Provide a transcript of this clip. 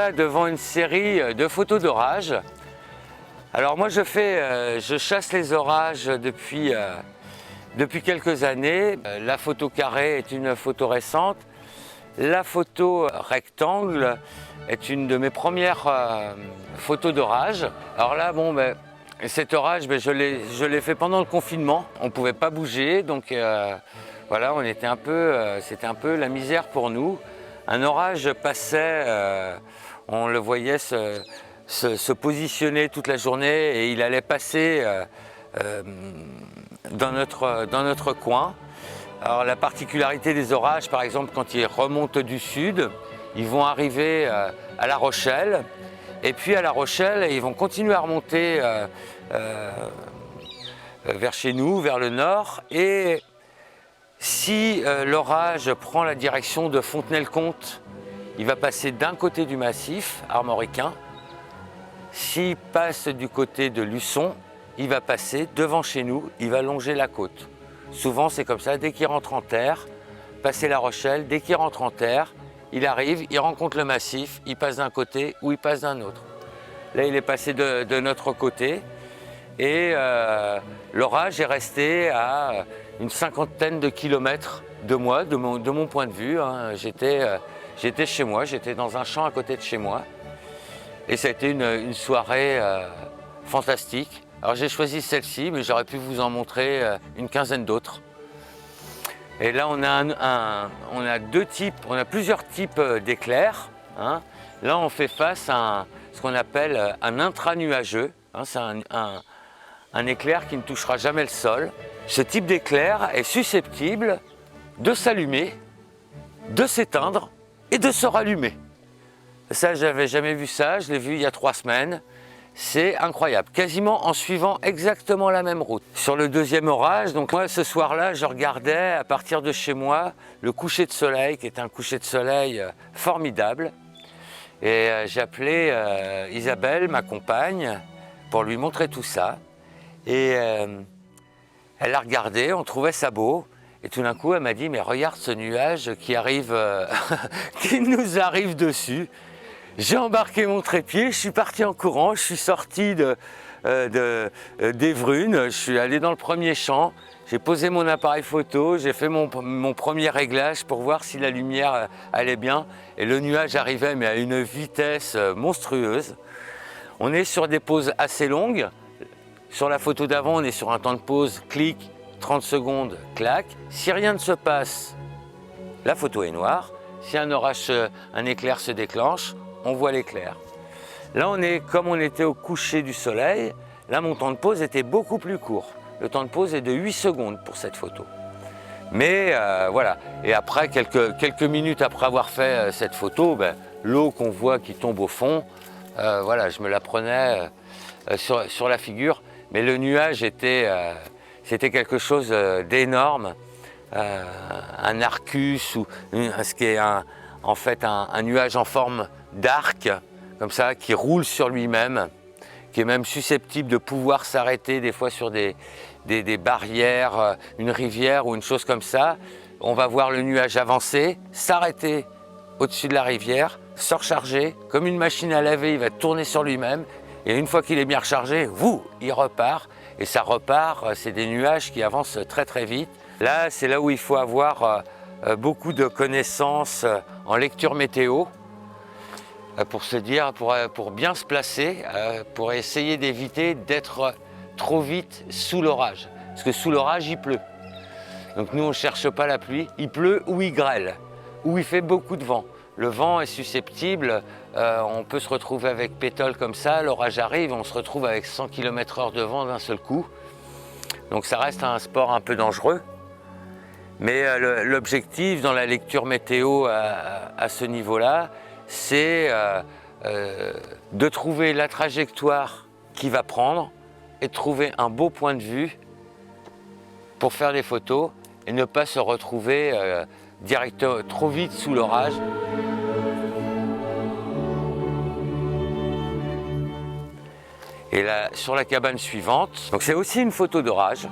là devant une série de photos d'orage. Alors moi je chasse les orages depuis quelques années. La photo carré est une photo récente. La photo rectangle est une de mes premières photos d'orage. Alors là, cet orage, je l'ai fait pendant le confinement. On ne pouvait pas bouger, donc voilà, c'était un peu la misère pour nous. Un orage passait, on le voyait se positionner toute la journée et il allait passer dans notre coin. Alors la particularité des orages, par exemple, quand ils remontent du sud, ils vont arriver à La Rochelle, et puis à La Rochelle, ils vont continuer à remonter vers chez nous, vers le nord, et si l'orage prend la direction de Fontenay-le-Comte, il va passer d'un côté du massif armoricain. S'il passe du côté de Luçon, il va passer devant chez nous, il va longer la côte. Souvent c'est comme ça, dès qu'il rentre en terre, passer La Rochelle, dès qu'il rentre en terre, il arrive, il rencontre le massif, il passe d'un côté ou il passe d'un autre. Là il est passé de notre côté et l'orage est resté à une cinquantaine de kilomètres de moi, de mon point de vue. Hein. J'étais chez moi, j'étais dans un champ à côté de chez moi. Et ça a été une soirée fantastique. Alors j'ai choisi celle-ci, mais j'aurais pu vous en montrer une quinzaine d'autres. Et là on a plusieurs types d'éclairs. Hein. Là on fait face à ce qu'on appelle un intranuageux. Hein. C'est un éclair qui ne touchera jamais le sol. Ce type d'éclair est susceptible de s'allumer, de s'éteindre et de se rallumer. Ça, j'avais jamais vu ça, je l'ai vu il y a 3 semaines. C'est incroyable, quasiment en suivant exactement la même route. Sur le deuxième orage, donc moi ce soir-là, je regardais à partir de chez moi le coucher de soleil, qui est un coucher de soleil formidable. Et j'ai appelé Isabelle, ma compagne, pour lui montrer tout ça. Et elle a regardé, on trouvait ça beau. Et tout d'un coup, elle m'a dit, mais regarde ce nuage qui arrive, qui nous arrive dessus. J'ai embarqué mon trépied, je suis parti en courant, je suis sorti d'Evrunes, je suis allé dans le premier champ, j'ai posé mon appareil photo, j'ai fait mon premier réglage pour voir si la lumière allait bien. Et le nuage arrivait, mais à une vitesse monstrueuse. On est sur des pauses assez longues. Sur la photo d'avant, on est sur un temps de pause, clic, 30 secondes, clac. Si rien ne se passe, la photo est noire. Si un éclair se déclenche, on voit l'éclair. Là, comme on était au coucher du soleil, là, mon temps de pause était beaucoup plus court. Le temps de pause est de 8 secondes pour cette photo. Mais voilà. Et après, quelques minutes après avoir fait cette photo, l'eau qu'on voit qui tombe au fond, voilà, je me la prenais sur la figure. Mais le nuage c'était quelque chose d'énorme. Un arcus, ou ce qui est en fait un nuage en forme d'arc, comme ça, qui roule sur lui-même, qui est même susceptible de pouvoir s'arrêter des fois sur des barrières, une rivière ou une chose comme ça. On va voir le nuage avancer, s'arrêter au-dessus de la rivière, se recharger, comme une machine à laver, il va tourner sur lui-même, et une fois qu'il est bien rechargé, il repart, et ça repart, c'est des nuages qui avancent très très vite. Là, c'est là où il faut avoir beaucoup de connaissances en lecture météo, pour se dire, pour bien se placer, pour essayer d'éviter d'être trop vite sous l'orage. Parce que sous l'orage, il pleut. Donc nous, on ne cherche pas la pluie. Il pleut ou il grêle, ou il fait beaucoup de vent. Le vent est susceptible, on peut se retrouver avec pétole comme ça, l'orage arrive, on se retrouve avec 100 km/h de vent d'un seul coup. Donc ça reste un sport un peu dangereux. Mais l'objectif dans la lecture météo à ce niveau-là, c'est de trouver la trajectoire qu'il va prendre et de trouver un beau point de vue pour faire des photos et ne pas se retrouver trop vite sous l'orage. Et là, sur la cabane suivante, donc c'est aussi une photo d'orage.